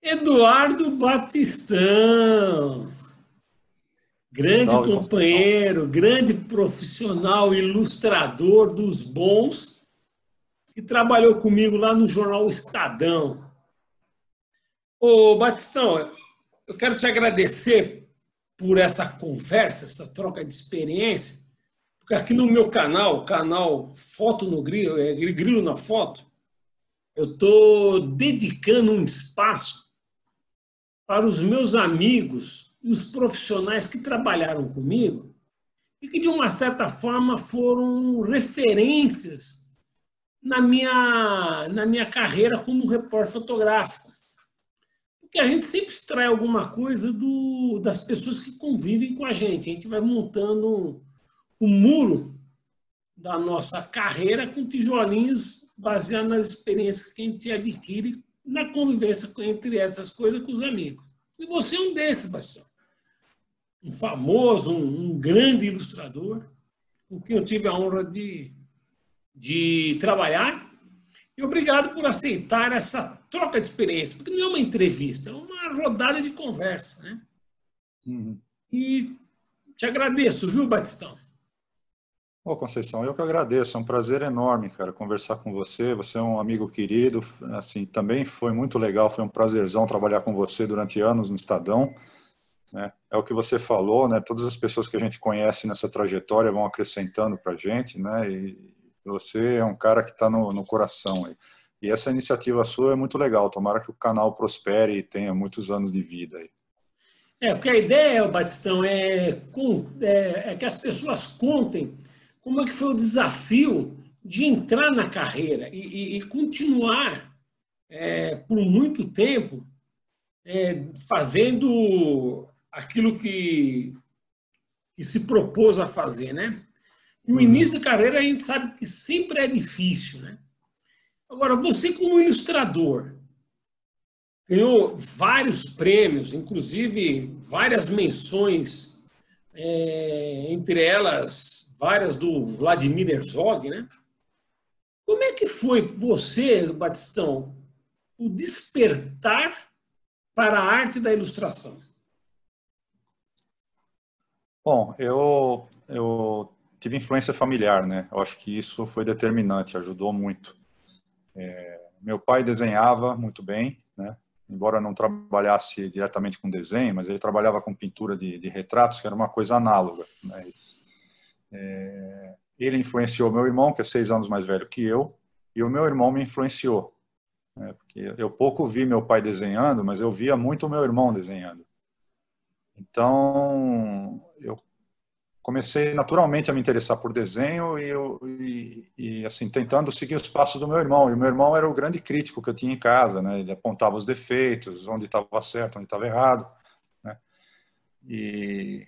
Eduardo Batistão, grande Salve, Conceição. companheiro, grande profissional, ilustrador dos bons, que trabalhou comigo lá no jornal Estadão. Ô, Batistão, eu quero te agradecer por essa conversa, essa troca de experiência, porque aqui no meu canal, o canal Foto no Grilo, Grilo na Foto, eu estou dedicando um espaço para os meus amigos e os profissionais que trabalharam comigo e que, de uma certa forma, foram referências na minha carreira como repórter fotográfico. Porque a gente sempre extrai alguma coisa das pessoas que convivem com a gente. A gente vai montando o muro da nossa carreira com tijolinhos baseado nas experiências que a gente adquire na convivência entre essas coisas com os amigos. E você é um desses, Bastião. Um famoso, um grande ilustrador, com quem eu tive a honra de trabalhar. E obrigado por aceitar essa troca de experiência, porque não é uma entrevista, é uma rodada de conversa, né? Uhum. E te agradeço, viu, Batistão? Ô, Conceição, eu que agradeço, é um prazer enorme, cara, conversar com você. Você é um amigo querido, assim, também foi muito legal, foi um prazerzão trabalhar com você durante anos no Estadão, né? É o que você falou, né? Todas as pessoas que a gente conhece nessa trajetória vão acrescentando para a gente, né? E você é um cara que está no coração aí. E essa iniciativa sua é muito legal. Tomara que o canal prospere e tenha muitos anos de vida aí. Porque a ideia, Batistão, é que as pessoas contem como é que foi o desafio de entrar na carreira e continuar por muito tempo fazendo aquilo que se propôs a fazer, né? E o Uhum. início da carreira a gente sabe que sempre é difícil, né? Agora, você como ilustrador, ganhou vários prêmios, inclusive várias menções, entre elas várias do Vladimir Herzog, né? Como é que foi você, Batistão, o despertar para a arte da ilustração? Bom, eu tive influência familiar, né? Eu acho que isso foi determinante, ajudou muito. Meu pai desenhava muito bem, né? Embora não trabalhasse diretamente com desenho, mas ele trabalhava com pintura de retratos, que era uma coisa análoga, né? Ele influenciou meu irmão, que é 6 anos mais velho que eu, e o meu irmão me influenciou, né? Porque eu pouco vi meu pai desenhando, mas eu via muito o meu irmão desenhando. Então, eu comecei naturalmente a me interessar por desenho e assim tentando seguir os passos do meu irmão. E o meu irmão era o grande crítico que eu tinha em casa, né? Ele apontava os defeitos, onde estava certo, onde estava errado, né? E,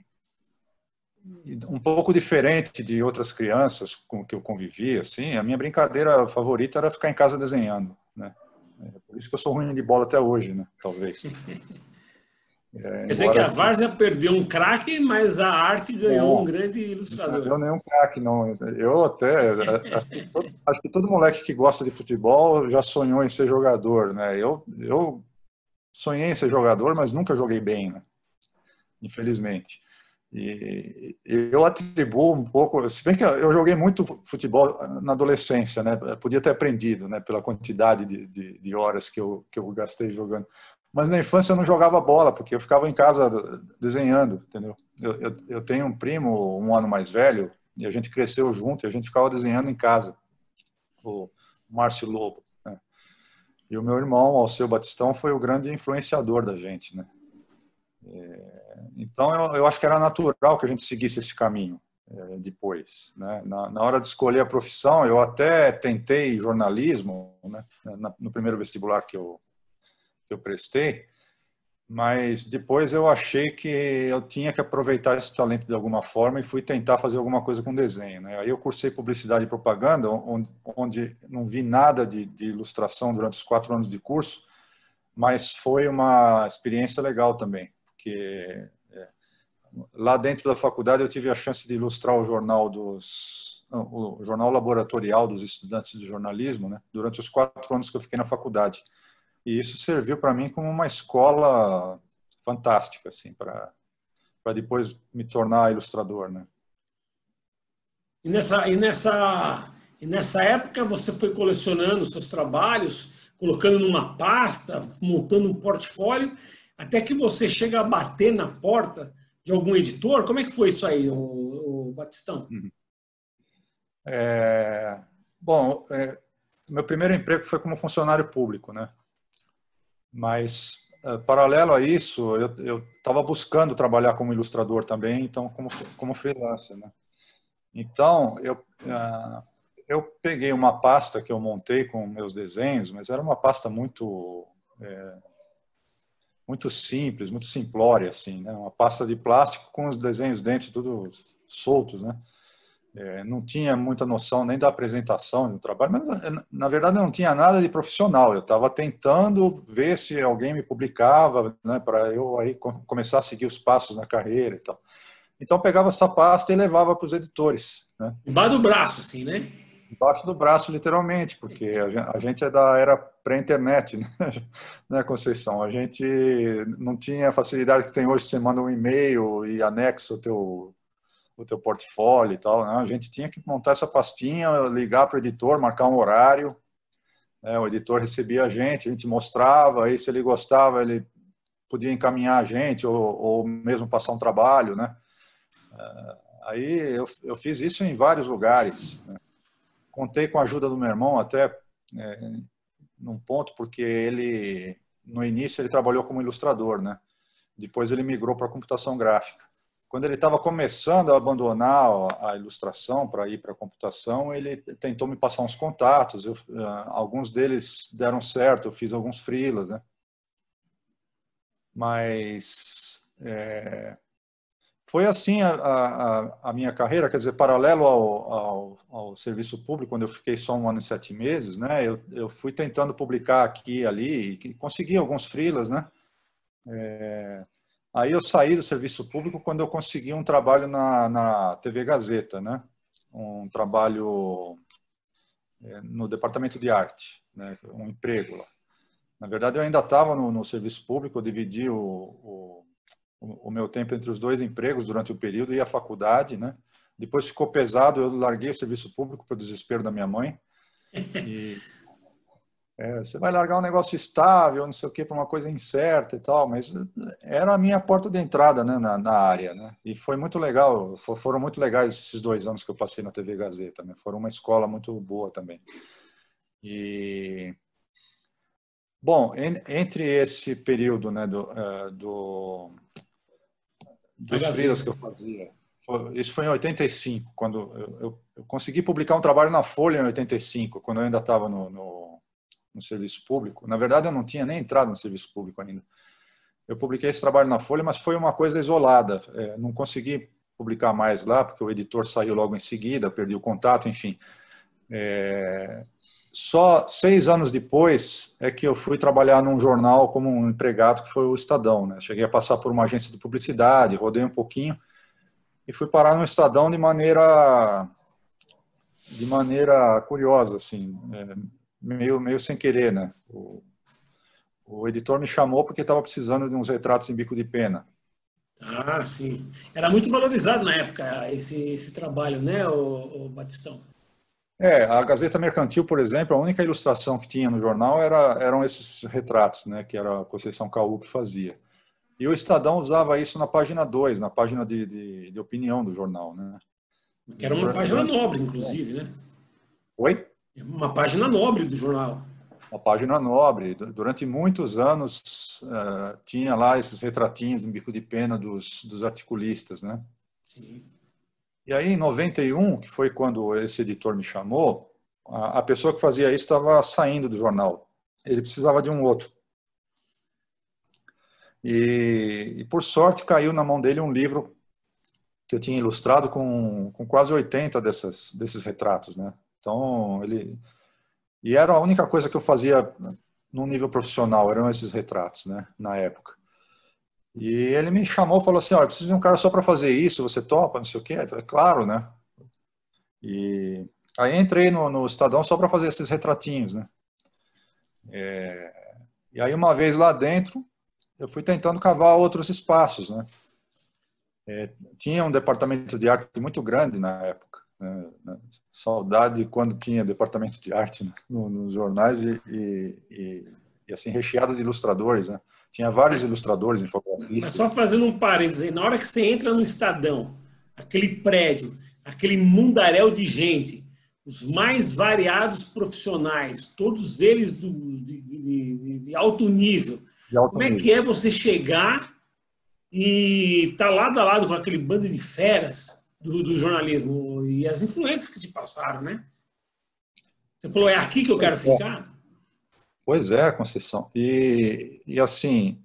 e um pouco diferente de outras crianças com que eu convivia, assim, a minha brincadeira favorita era ficar em casa desenhando, né? É por isso que eu sou ruim de bola até hoje, né? Talvez. Quer dizer que Embora a Várzea perdeu um craque, mas a arte ganhou um não, grande não ilustrador. perdeu nenhum craque, não. Eu até acho que todo moleque que gosta de futebol já sonhou em ser jogador, né? Eu sonhei em ser jogador, mas nunca joguei bem, né? Infelizmente. E eu atribuo um pouco, se bem que eu joguei muito futebol na adolescência, né? Eu podia ter aprendido, né? Pela quantidade de horas que eu gastei jogando. Mas na infância eu não jogava bola, porque eu ficava em casa desenhando, entendeu? Eu tenho um primo, um ano mais velho, e a gente cresceu junto, e a gente ficava desenhando em casa, o Márcio Lobo, né? E o meu irmão, Alceu Batistão, foi o grande influenciador da gente, né? Então eu acho que era natural que a gente seguisse esse caminho depois, né? Na hora de escolher a profissão, eu até tentei jornalismo, né? No primeiro vestibular que eu prestei, mas depois eu achei que eu tinha que aproveitar esse talento de alguma forma e fui tentar fazer alguma coisa com desenho, né? Aí eu cursei publicidade e propaganda, onde não vi nada de ilustração durante os 4 anos de curso, mas foi uma experiência legal também, porque lá dentro da faculdade eu tive a chance de ilustrar o jornal laboratorial dos estudantes de jornalismo, né? Durante os 4 anos que eu fiquei na faculdade. E isso serviu para mim como uma escola fantástica, assim, para depois me tornar ilustrador, né? E nessa época você foi colecionando os seus trabalhos, colocando numa pasta, montando um portfólio, até que você chega a bater na porta de algum editor. Como é que foi isso aí, o Batistão? É, bom, meu primeiro emprego foi como funcionário público, né? Mas, paralelo a isso, eu estava buscando trabalhar como ilustrador também, então como freelancer, né? Então, eu peguei uma pasta que eu montei com meus desenhos, mas era uma pasta muito simples, muito simplória, assim, né? Uma pasta de plástico com os desenhos dentro tudo soltos, né? Não tinha muita noção nem da apresentação do trabalho, mas na verdade não tinha nada de profissional. Eu estava tentando ver se alguém me publicava, né, para eu aí começar a seguir os passos na carreira e tal. Então eu pegava essa pasta e levava para os editores, né? Embaixo do braço, assim, né? Embaixo do braço, literalmente, porque a gente é da era pré-internet, né? Né, Conceição? A gente não tinha a facilidade que tem hoje, você manda um e-mail e anexa o teu portfólio e tal, né? A gente tinha que montar essa pastinha, ligar para o editor, marcar um horário, né? O editor recebia a gente mostrava, aí se ele gostava, ele podia encaminhar a gente ou mesmo passar um trabalho, né? Aí eu fiz isso em vários lugares, né? Contei com a ajuda do meu irmão até num ponto, porque ele, no início, ele trabalhou como ilustrador, né? Depois ele migrou para a computação gráfica. Quando ele estava começando a abandonar a ilustração para ir para a computação, ele tentou me passar uns contatos. Alguns deles deram certo, eu fiz alguns freelas, né? Mas foi assim a minha carreira, quer dizer, paralelo ao serviço público, quando eu fiquei só 1 ano e 7 meses, né? Eu fui tentando publicar aqui e ali e consegui alguns freelas, né? Aí eu saí do serviço público quando eu consegui um trabalho na TV Gazeta, né? Um trabalho no departamento de arte, né? Um emprego lá. Na verdade, eu ainda estava no serviço público, eu dividi o meu tempo entre os 2 empregos durante o período e a faculdade, né? Depois ficou pesado, eu larguei o serviço público para o desespero da minha mãe. E você vai largar um negócio estável, não sei o quê, para uma coisa incerta e tal, mas era a minha porta de entrada, né, na área, né? E foi muito legal, foram muito legais esses 2 anos que eu passei na TV Gazeta, né? Foram uma escola muito boa também. E bom, entre esse período, né, A dos freelas Gazeta. que eu fazia, isso foi em 85, quando eu consegui publicar um trabalho na Folha em 85, quando eu ainda estava no serviço público. Na verdade, eu não tinha nem entrado no serviço público ainda. Eu publiquei esse trabalho na Folha, mas foi uma coisa isolada. Não consegui publicar mais lá, porque o editor saiu logo em seguida, perdi o contato, enfim. Só 6 anos depois é que eu fui trabalhar num jornal como um empregado, que foi o Estadão, né? Cheguei a passar por uma agência de publicidade, rodei um pouquinho e fui parar no Estadão de maneira curiosa, assim, meio sem querer, né? O editor me chamou porque estava precisando de uns retratos em bico de pena. Ah, sim. Era muito valorizado na época esse trabalho, né, o Batistão? A Gazeta Mercantil, por exemplo, a única ilustração que tinha no jornal eram esses retratos, né, que era a Conceição Caú que fazia. E o Estadão usava isso na página 2, na página de opinião do jornal, né? Que era uma página Durante... nobre, inclusive, né? Oi? Uma página nobre do jornal. Uma página nobre. Durante muitos anos tinha lá esses retratinhos em bico de pena dos articulistas, né? Sim. E aí, em 91, que foi quando esse editor me chamou, a pessoa que fazia isso estava saindo do jornal. Ele precisava de um outro. E por sorte, caiu na mão dele um livro que eu tinha ilustrado com quase 80 desses retratos, né? Então, E era a única coisa que eu fazia no nível profissional, eram esses retratos, né? Na época. E ele me chamou e falou assim, olha, preciso de um cara só para fazer isso, você topa, não sei o quê? Eu falei, claro, né? E aí entrei no Estadão só para fazer esses retratinhos, né? E aí, uma vez lá dentro, eu fui tentando cavar outros espaços, né? Tinha um departamento de arte muito grande na época, né? Saudade quando tinha departamento de arte, né? Nos jornais e assim, recheado de ilustradores, né? Tinha vários ilustradores, Mas só infografistas. fazendo um parênteses, na hora que você entra no Estadão, aquele prédio, aquele mundaréu de gente, os mais variados profissionais, todos eles de alto nível, De alto como é nível. que é você chegar e estar lado a lado com aquele bando de feras do jornalismo e as influências que te passaram, né? Você falou, é aqui que eu quero ficar? Pois é, Conceição. E assim,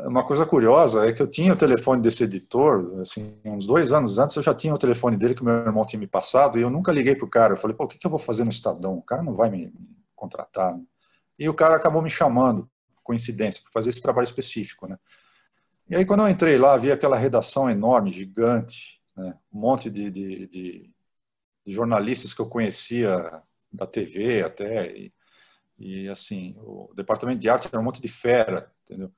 uma coisa curiosa é que eu tinha o telefone desse editor, assim, uns 2 anos antes eu já tinha o telefone dele que o meu irmão tinha me passado e eu nunca liguei para o cara. Eu falei, pô, o que eu vou fazer no Estadão? O cara não vai me contratar, né? E o cara acabou me chamando, coincidência, para fazer esse trabalho específico, né? E aí quando eu entrei lá, vi aquela redação enorme, gigante, né? Um monte de jornalistas que eu conhecia da TV até, e assim, o departamento de arte era um monte de fera, entendeu?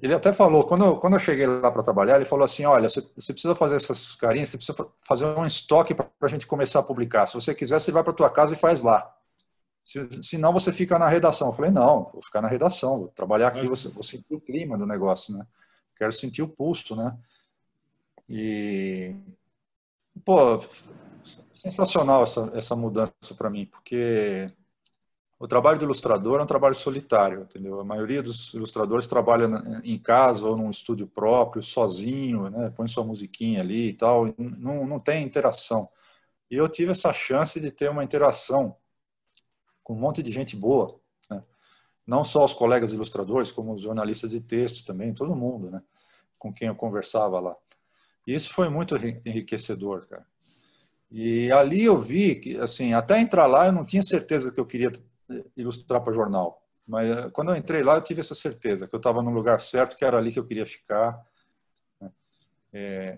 Ele até falou, quando eu cheguei lá para trabalhar, ele falou assim, olha, você precisa fazer essas carinhas, você precisa fazer um estoque para a gente começar a publicar. Se você quiser, você vai para tua casa e faz lá. Senão você fica na redação. Eu falei, não, vou ficar na redação, vou trabalhar aqui, vou sentir o clima do negócio, né? Quero sentir o pulso, né? E, pô, sensacional essa mudança para mim, porque o trabalho do ilustrador é um trabalho solitário, entendeu? A maioria dos ilustradores trabalha em casa ou num estúdio próprio, sozinho, né? Põe sua musiquinha ali e tal, e não tem interação. E eu tive essa chance de ter uma interação com um monte de gente boa, né? Não só os colegas ilustradores, como os jornalistas de texto também, todo mundo, né? Com quem eu conversava lá. E isso foi muito enriquecedor, cara. E ali eu vi que, assim, até entrar lá eu não tinha certeza que eu queria ilustrar para jornal. Mas quando eu entrei lá eu tive essa certeza, que eu estava no lugar certo, que era ali que eu queria ficar.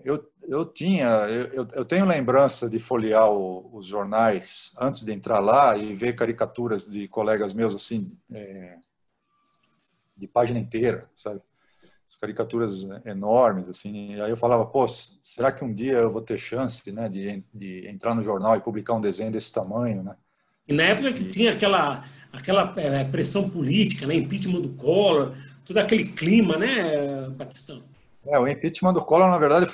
Eu tenho lembrança de folhear os jornais antes de entrar lá e ver caricaturas de colegas meus, assim, de página inteira, sabe? As caricaturas enormes, assim. E aí eu falava, pô, será que um dia eu vou ter chance, né, de entrar no jornal e publicar um desenho desse tamanho, né? E na época que tinha aquela pressão política, né? Impeachment do Collor, todo aquele clima, né, Batistão? O impeachment do Collor, na verdade,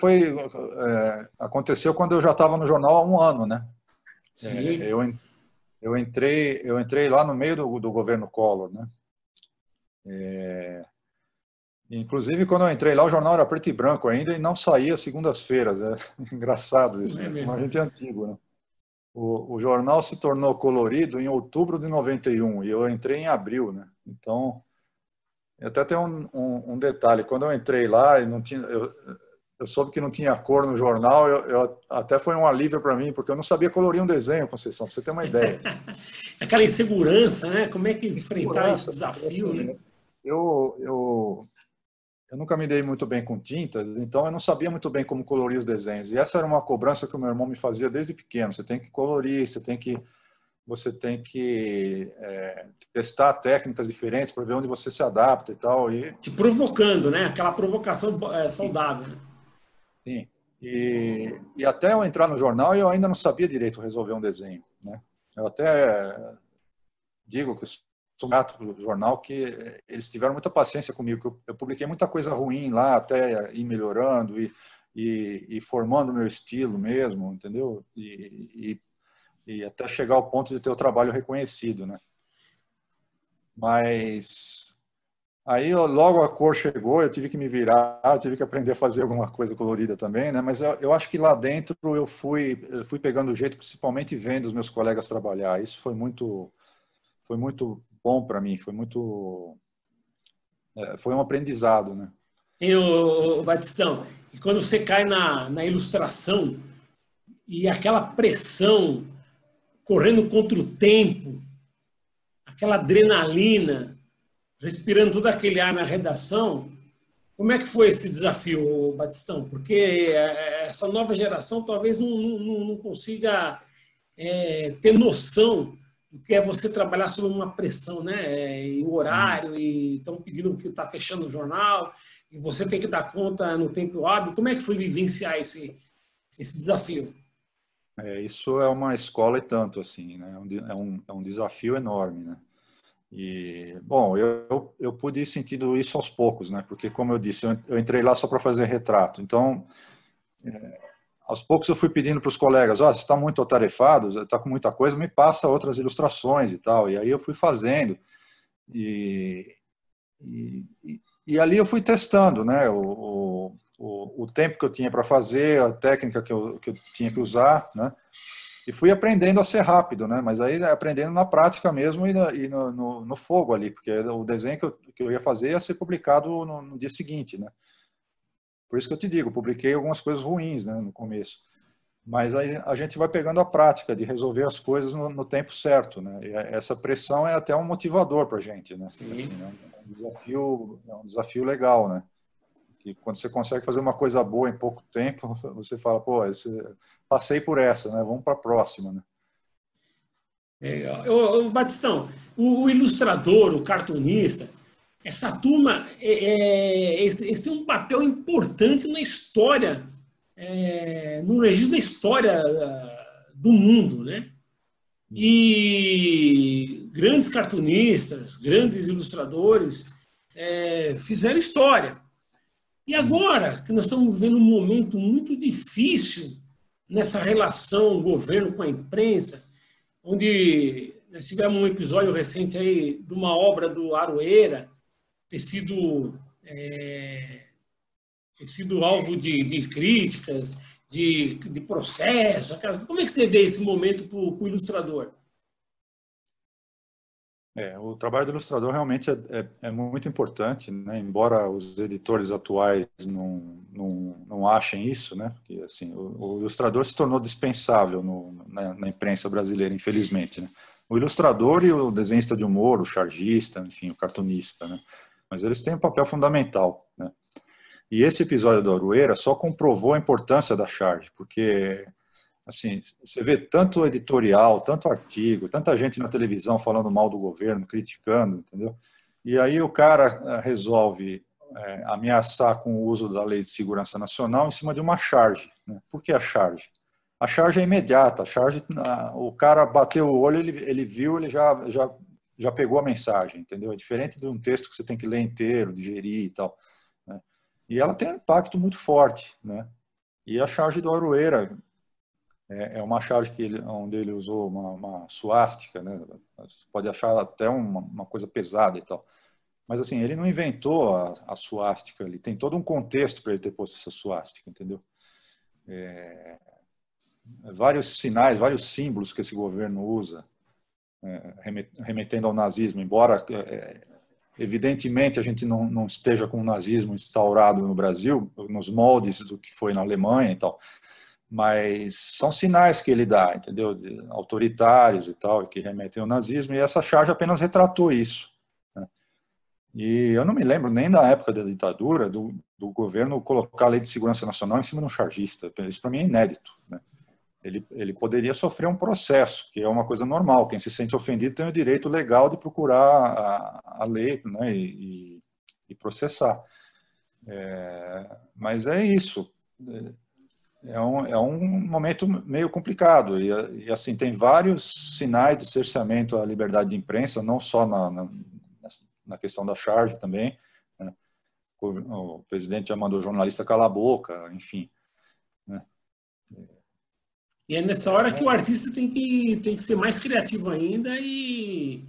aconteceu quando eu já estava no jornal há um ano, né? Sim. Eu entrei lá no meio do governo Collor, né? Inclusive, quando eu entrei lá, o jornal era preto e branco ainda e não saía segundas-feiras. É engraçado isso, É né? Como a mesmo. gente é antigo, né? O jornal se tornou colorido em outubro de 91 e eu entrei em abril, né? Então, até tem um detalhe. Quando eu entrei lá, e não tinha, eu soube que não tinha cor no jornal, até foi um alívio para mim, porque eu não sabia colorir um desenho, Conceição, para você ter uma ideia. Aquela insegurança, né? Como é que enfrentar esse Segurança, porque desafio, né? assim, eu nunca me dei muito bem com tintas, então eu não sabia muito bem como colorir os desenhos. E essa era uma cobrança que o meu irmão me fazia desde pequeno. Você tem que colorir, você tem que testar técnicas diferentes para ver onde você se adapta e tal. Te provocando, né? Aquela provocação saudável, né? Sim. E até eu entrar no jornal, eu ainda não sabia direito resolver um desenho, né? Eu até digo que eu sou grato do jornal, que eles tiveram muita paciência comigo, que eu publiquei muita coisa ruim lá, até ir melhorando e formando o meu estilo mesmo, entendeu? E até chegar ao ponto de ter o trabalho reconhecido, né? Mas aí logo a cor chegou, eu tive que me virar, eu tive que aprender a fazer alguma coisa colorida também, né? Mas eu acho que lá dentro eu fui pegando o jeito, principalmente vendo os meus colegas trabalhar. Isso foi muito bom para mim, foi um aprendizado, né? E o Batistão, e quando você cai na ilustração e aquela pressão correndo contra o tempo, aquela adrenalina, respirando todo aquele ar na redação, como é que foi esse desafio, Batistão? Porque essa nova geração talvez não consiga ter noção do que é você trabalhar sob uma pressão, né? E o horário, e estão pedindo que está fechando o jornal, e você tem que dar conta no tempo hábil. Como é que foi vivenciar esse desafio? Isso é uma escola e tanto, assim, né? É um desafio enorme, né? E, bom, eu pude ir sentindo isso aos poucos, né? Porque, como eu disse, eu entrei lá só para fazer retrato. Então, aos poucos eu fui pedindo para os colegas, você está muito atarefado, está com muita coisa, me passa outras ilustrações e tal. E aí eu fui fazendo. E, e, e ali eu fui testando, né? O tempo que eu tinha para fazer, a técnica que eu tinha que usar, né? E fui aprendendo a ser rápido, né? Mas aí aprendendo na prática mesmo no fogo ali, porque o desenho que eu ia fazer ia ser publicado no dia seguinte, né? Por isso que eu te digo, publiquei algumas coisas ruins, né, no começo. Mas aí a gente vai pegando a prática de resolver as coisas no tempo certo, né? E essa pressão é até um motivador para a gente, né? Assim, né? É um desafio legal, né? Que quando você consegue fazer uma coisa boa em pouco tempo, você fala, pô, passei por essa, né? Vamos para a próxima, né? Legal. Batistão, o ilustrador, o cartunista, essa turma, esse tem um papel importante na história, no registro da história do mundo, né? E grandes cartunistas, grandes ilustradores fizeram história. E agora que nós estamos vivendo um momento muito difícil nessa relação governo com a imprensa, onde nós tivemos um episódio recente aí de uma obra do Aroeira ter sido, ter sido alvo de críticas, de processo. Como é que você vê esse momento para o ilustrador? O trabalho do ilustrador realmente é muito importante, né? Embora os editores atuais não achem isso, né? Porque, assim, o ilustrador se tornou dispensável na imprensa brasileira, infelizmente, né? O ilustrador e o desenhista de humor, o chargista, enfim, o cartunista, né? Mas eles têm um papel fundamental, né? E esse episódio do Aroeira só comprovou a importância da charge, porque assim, você vê tanto editorial, tanto artigo, tanta gente na televisão falando mal do governo, criticando, entendeu? E aí o cara resolve ameaçar com o uso da Lei de Segurança Nacional em cima de uma charge, né? Por que a charge? A charge é imediata, a charge, o cara bateu o olho, ele viu, ele já pegou a mensagem, entendeu? É diferente de um texto que você tem que ler inteiro, digerir e tal, né? E ela tem um impacto muito forte, né? E a charge do Aroeira é uma charge onde ele usou uma suástica, né? Você pode achar até uma coisa pesada e tal. Mas, assim, ele não inventou a suástica, ele tem todo um contexto para ele ter posto essa suástica, entendeu? Vários sinais, vários símbolos que esse governo usa, remetendo ao nazismo, embora, evidentemente, a gente não esteja com o nazismo instaurado no Brasil, nos moldes do que foi na Alemanha e tal, mas são sinais que ele dá, entendeu? Autoritários e tal, que remetem ao nazismo, e essa charge apenas retratou isso, né? E eu não me lembro nem da época da ditadura do governo colocar a Lei de Segurança Nacional em cima de um chargista. Isso para mim é inédito, né? Ele poderia sofrer um processo, que é uma coisa normal. Quem se sente ofendido tem o direito legal de procurar a lei, né, e processar. Mas é isso. É um momento meio complicado e assim tem vários sinais de cerceamento à liberdade de imprensa, não só na questão da charge também, né? O presidente já mandou o jornalista calar a boca, enfim, né? E é nessa hora que o artista tem que ser mais criativo ainda e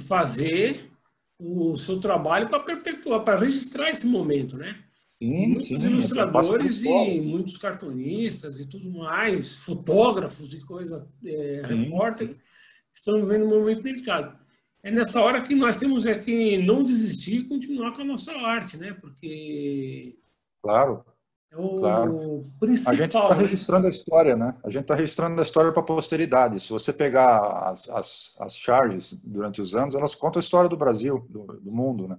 fazer o seu trabalho para perpetuar, para registrar esse momento, né? E Sim, muitos sim, passa por ilustradores escola. e muitos cartunistas e tudo mais, fotógrafos e coisa, Sim, repórter, estão vivendo um momento delicado. É nessa hora que nós temos que não desistir e continuar com a nossa arte, né? Porque claro, é claro. o A gente está principal, né? registrando a história, né? A gente está registrando a história para a posteridade. Se você pegar as charges durante os anos, elas contam a história do Brasil, do mundo, né?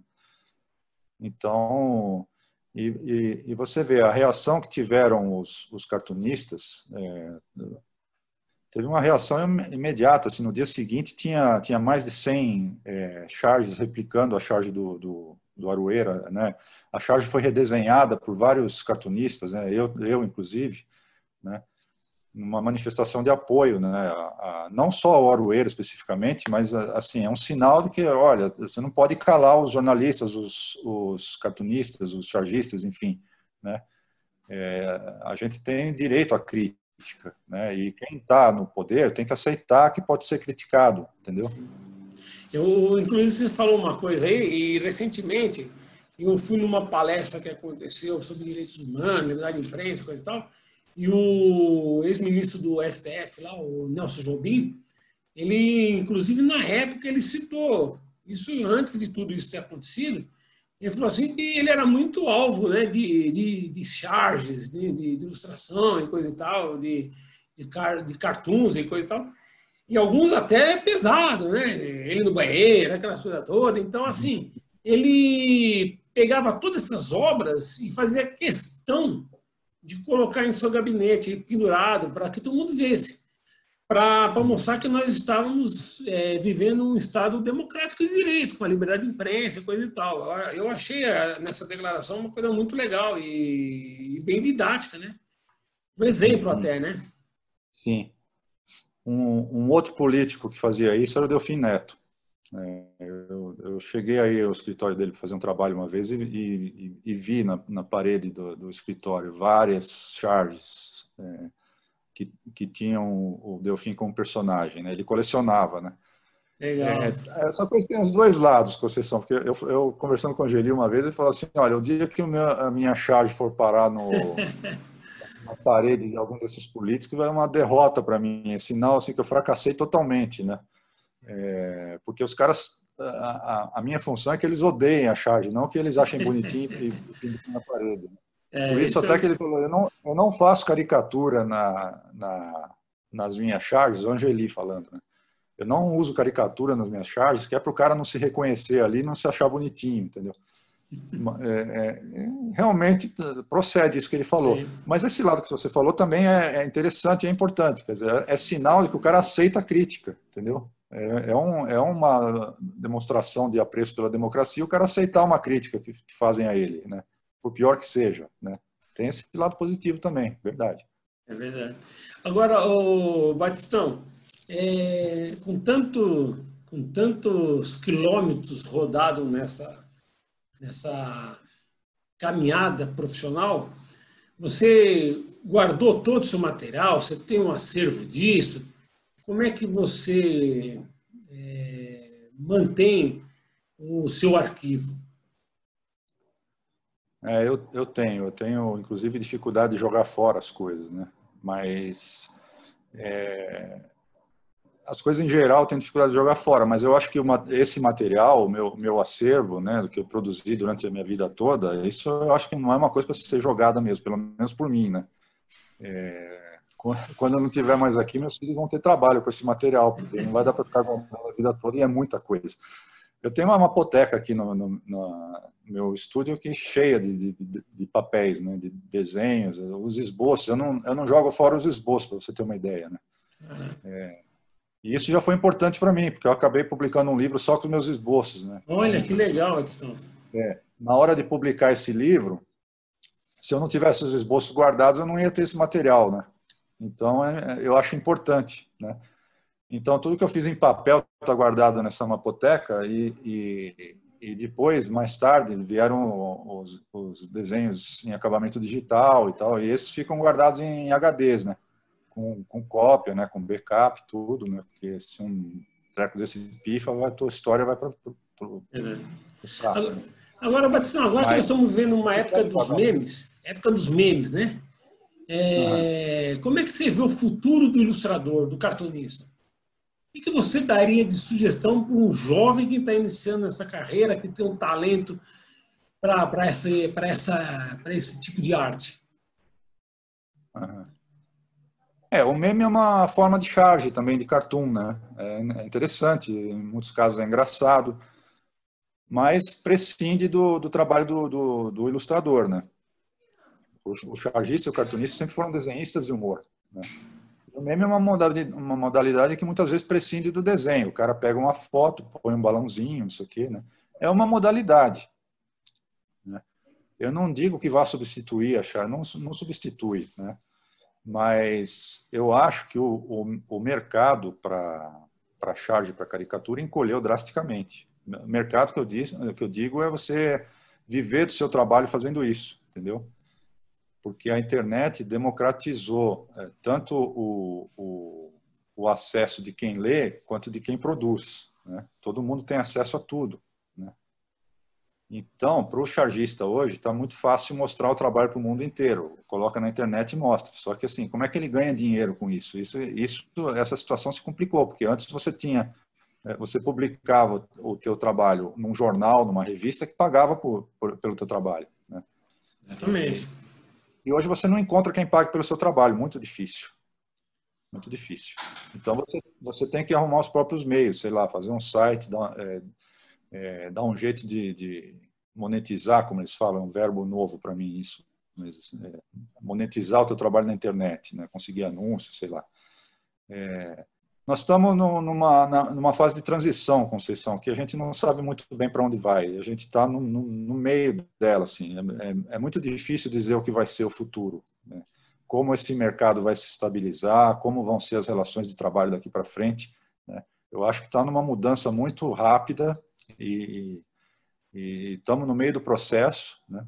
Então, e você vê a reação que tiveram os cartunistas, teve uma reação imediata. Assim, no dia seguinte tinha mais de 100 charges replicando a charge do Aroeira, né? A charge foi redesenhada por vários cartunistas, né? Eu inclusive, né? Numa manifestação de apoio, né? Não só ao Aroeira especificamente, mas assim, é um sinal de que, olha, você não pode calar os jornalistas, os cartunistas, os chargistas, enfim, né? A gente tem direito à crítica, né? E quem está no poder tem que aceitar que pode ser criticado, entendeu? Inclusive, você falou uma coisa aí, e recentemente eu fui numa palestra que aconteceu sobre direitos humanos, liberdade de imprensa, coisa e tal, e o ex-ministro do STF, lá, o Nelson Jobim, ele, inclusive, na época, ele citou, isso antes de tudo isso ter acontecido, ele falou assim que ele era muito alvo, né, de charges, de ilustração e coisa e tal, de cartoons e coisa e tal, e alguns até pesado, né? Ele no banheiro, aquelas coisas todas. Então, assim, ele pegava todas essas obras e fazia questão de colocar em seu gabinete pendurado para que todo mundo visse, para mostrar que nós estávamos vivendo um Estado democrático de direito, com a liberdade de imprensa, coisa e tal. Eu achei nessa declaração uma coisa muito legal e bem didática, né? Um exemplo até, né? Sim. Um outro político que fazia isso era o Delfim Neto. Eu cheguei aí ao escritório dele para fazer um trabalho uma vez e vi na parede do escritório várias charges que tinham o Delfim como personagem, né? Ele colecionava, né? Legal. Essa coisa tem os dois lados, concessão, porque eu conversando com o Angeli uma vez, ele falou assim, olha, o dia que a minha charge for parar na parede de algum desses políticos, vai uma derrota para mim, é sinal assim, que eu fracassei totalmente, né? Porque os caras, a minha função é que eles odeiem a charge, não que eles achem bonitinho e pintam na parede. Por isso até que ele falou, eu não faço caricatura nas minhas charges, o Angeli falando, né? Eu não uso caricatura nas minhas charges, que é para o cara não se reconhecer ali, não se achar bonitinho, entendeu? Realmente procede isso que ele falou. Sim. Mas esse lado que você falou também é interessante e é importante. Quer dizer, é sinal de que o cara aceita a crítica, entendeu? É uma demonstração de apreço pela democracia o cara aceitar uma crítica que fazem a ele, né? Por pior que seja, né? Tem esse lado positivo também, verdade. É verdade. Agora, o Batistão, com tantos quilômetros rodados nessa caminhada profissional, você guardou todo o seu material? Você tem um acervo disso? Como é que você mantém o seu arquivo? Eu tenho inclusive dificuldade de jogar fora as coisas, né? Mas as coisas em geral eu tenho dificuldade de jogar fora, mas eu acho que esse material, meu acervo, né, do que eu produzi durante a minha vida toda, isso eu acho que não é uma coisa para ser jogada mesmo, pelo menos por mim, né? Quando eu não estiver mais aqui, meus filhos vão ter trabalho com esse material, porque não vai dar para ficar guardando a vida toda e é muita coisa. Eu tenho uma mapoteca aqui no meu estúdio que é cheia de papéis, né, de desenhos, os esboços. Eu não jogo fora os esboços, para você ter uma ideia, né? E isso já foi importante para mim, porque eu acabei publicando um livro só com os meus esboços, né? Olha, que legal, Edson. Na hora de publicar esse livro, se eu não tivesse os esboços guardados, eu não ia ter esse material, né? Então, eu acho importante, né? Então, tudo que eu fiz em papel está guardado nessa mapoteca e depois, mais tarde, vieram os desenhos em acabamento digital e tal, e esses ficam guardados em HDs, né? Com cópia, né? Com backup, tudo, né? Porque se um treco desse pifa, a tua história vai para o saco. Agora, Batistão, agora que nós estamos vivendo uma época dos memes, né? Como é que você vê o futuro do ilustrador, do cartunista? O que você daria de sugestão para um jovem que está iniciando essa carreira, que tem um talento para esse tipo de arte? O meme é uma forma de charge também, de cartoon, né? É interessante, em muitos casos é engraçado, mas prescinde do trabalho do ilustrador, né? O chargista e o cartunista sempre foram desenhistas de humor, né? O meme é uma modalidade que muitas vezes prescinde do desenho. O cara pega uma foto, põe um balãozinho, não sei o quê, né? É uma modalidade, né? Eu não digo que vá substituir a charge, não substitui, né? Mas eu acho que o mercado para charge, para caricatura, encolheu drasticamente. O mercado que eu digo é você viver do seu trabalho fazendo isso, entendeu? Porque a internet democratizou tanto o acesso de quem lê quanto de quem produz, né? Todo mundo tem acesso a tudo, né? Então, para o chargista hoje, está muito fácil mostrar o trabalho para o mundo inteiro. Coloca na internet e mostra. Só que, assim, como é que ele ganha dinheiro com isso? Essa situação se complicou, porque antes você publicava o teu trabalho num jornal, numa revista, que pagava pelo teu trabalho, né? Exatamente. E hoje você não encontra quem pague pelo seu trabalho. Muito difícil. Muito difícil. Então, você tem que arrumar os próprios meios, sei lá, fazer um site, dar um jeito de monetizar, como eles falam, é um verbo novo para mim isso, mas, monetizar o teu trabalho na internet, né? Conseguir anúncios, sei lá. Nós estamos numa fase de transição, Conceição, que a gente não sabe muito bem para onde vai. A gente está no meio dela, assim. É muito difícil dizer o que vai ser o futuro, né? Como esse mercado vai se estabilizar, como vão ser as relações de trabalho daqui para frente, né? Eu acho que está numa mudança muito rápida e estamos no meio do processo, né?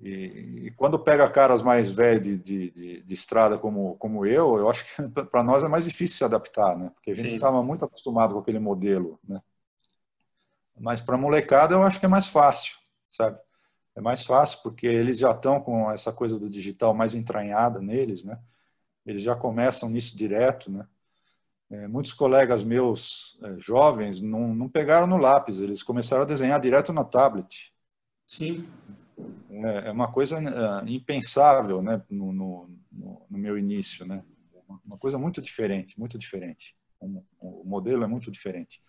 E quando pega caras mais velhos de estrada como eu acho que para nós é mais difícil se adaptar, né? Porque a gente estava muito acostumado com aquele modelo, né? Mas para a molecada eu acho que é mais fácil, sabe? É mais fácil porque eles já estão com essa coisa do digital mais entranhada neles, né? Eles já começam nisso direto, né? Muitos colegas meus jovens não pegaram no lápis, eles começaram a desenhar direto na tablet. Sim. É uma coisa impensável, né, no meu início, né? Uma coisa muito diferente, muito diferente. O modelo é muito diferente.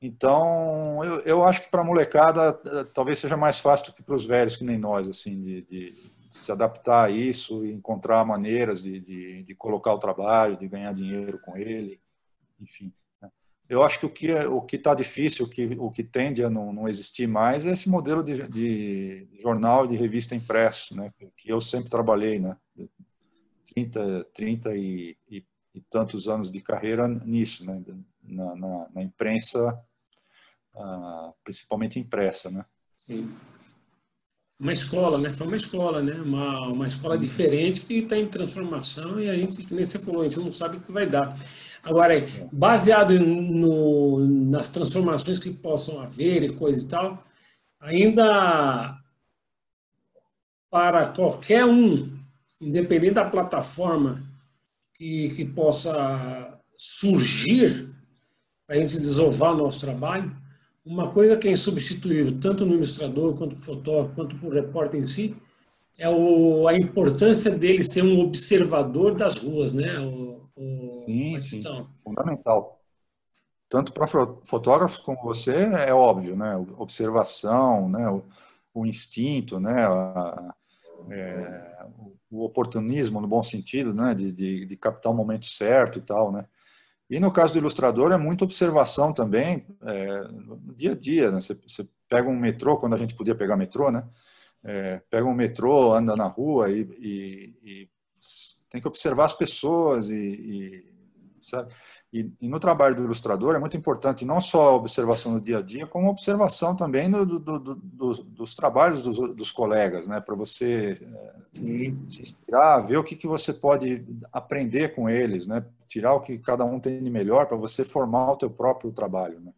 Então, eu acho que para a molecada talvez seja mais fácil do que para os velhos que nem nós, assim, de se adaptar a isso e encontrar maneiras de colocar o trabalho, de ganhar dinheiro com ele, enfim. Eu acho que o que está difícil, o que tende a não existir mais é esse modelo de jornal e de revista impresso, né? Que eu sempre trabalhei, né? 30 e tantos anos de carreira nisso, né? Na imprensa, principalmente impressa, né? Sim. Uma escola, né? Foi uma escola, né? Uma escola diferente que está em transformação e a gente, que nem você falou, a gente não sabe o que vai dar. Agora, baseado nas transformações que possam haver e coisa e tal, ainda para qualquer um, independente da plataforma que possa surgir para a gente desovar o nosso trabalho, uma coisa que é insubstituível, tanto no ilustrador, quanto no fotógrafo, quanto para o repórter em si, é a importância dele ser um observador das ruas, né? Sim, fundamental. Tanto para fotógrafos como você, é óbvio, né? Observação, né? O instinto, né? O oportunismo, no bom sentido, né? De captar o momento certo e tal, né? E no caso do ilustrador, é muita observação também, no dia a dia, né? Você pega um metrô, quando a gente podia pegar metrô, né? Pega um metrô, anda na rua e tem que observar as pessoas sabe? E no trabalho do ilustrador é muito importante não só a observação do dia a dia, como a observação também dos trabalhos dos colegas, né? Para você se inspirar, ver o que você pode aprender com eles, né? Tirar o que cada um tem de melhor para você formar o teu próprio trabalho, né?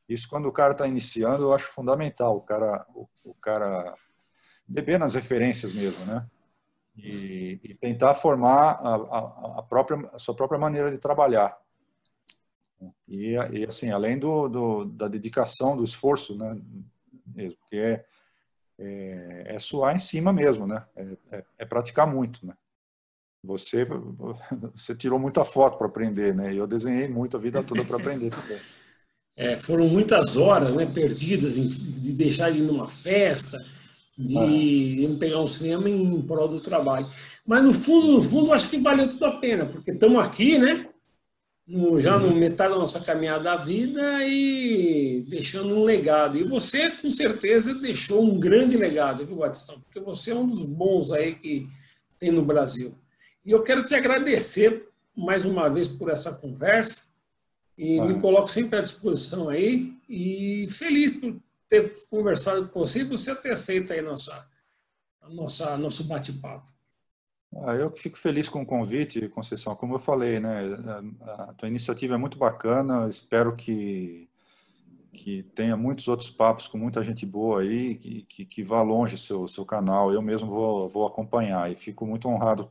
Isso, quando o cara está iniciando, eu acho fundamental, o cara beber nas referências mesmo, né? E tentar formar a sua própria maneira de trabalhar. E assim, além da dedicação, do esforço, né? Mesmo, porque é suar em cima mesmo, né? É praticar muito, né? Você tirou muita foto para aprender, né? E eu desenhei muito a vida toda para aprender também. Foram muitas horas, né, perdidas de deixar ele numa festa, de pegar um cinema em prol do trabalho. Mas no fundo, acho que valeu tudo a pena, porque estamos aqui, né? Já no metade da nossa caminhada da vida e deixando um legado. E você, com certeza, deixou um grande legado, viu, Batistão? Porque você é um dos bons aí que tem no Brasil. E eu quero te agradecer mais uma vez por essa conversa e me coloco sempre à disposição aí e feliz por ter conversado com você e você ter aceito aí nosso bate-papo. Eu que fico feliz com o convite, Conceição. Como eu falei, né, a tua iniciativa é muito bacana. Espero que tenha muitos outros papos com muita gente boa aí, que vá longe seu canal. Eu mesmo vou acompanhar e fico muito honrado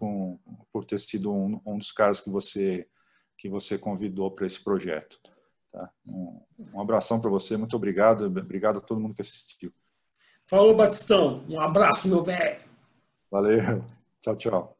por ter sido um dos caras que você convidou para esse projeto. Tá? Um abração para você, muito obrigado. Obrigado a todo mundo que assistiu. Falou, Batistão. Um abraço, meu velho. Valeu. Tchau, tchau.